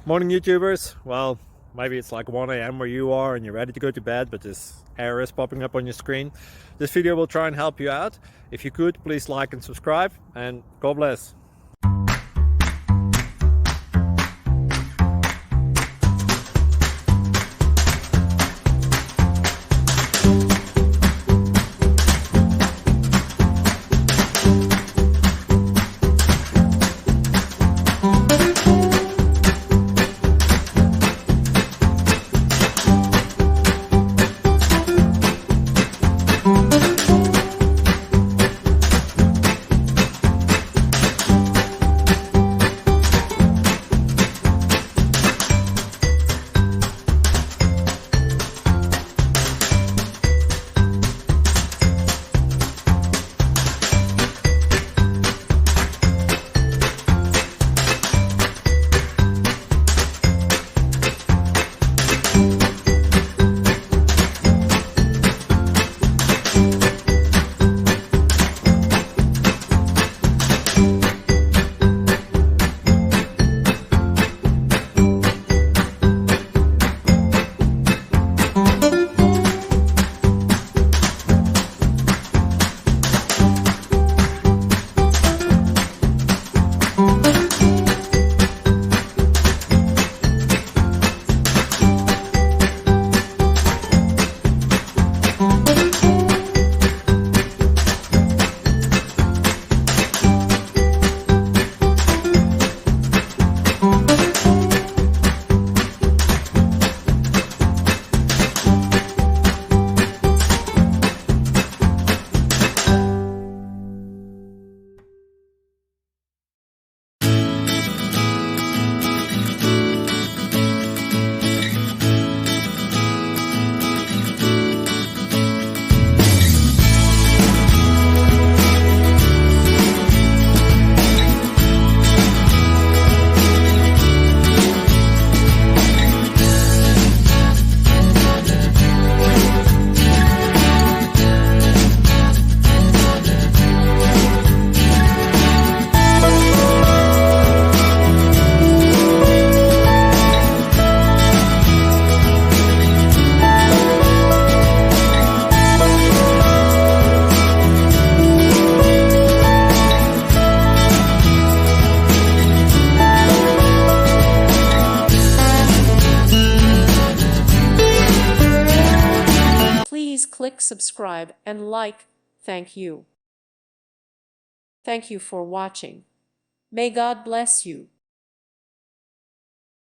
Morning YouTubers. Well, maybe it's like 1 a.m. where you are and you're ready to go to bed, but this error is popping up on your screen. This video will try and help you out. If you could, please like and subscribe, and God bless. Please click subscribe and like. Thank you. Thank you for watching. May God bless you.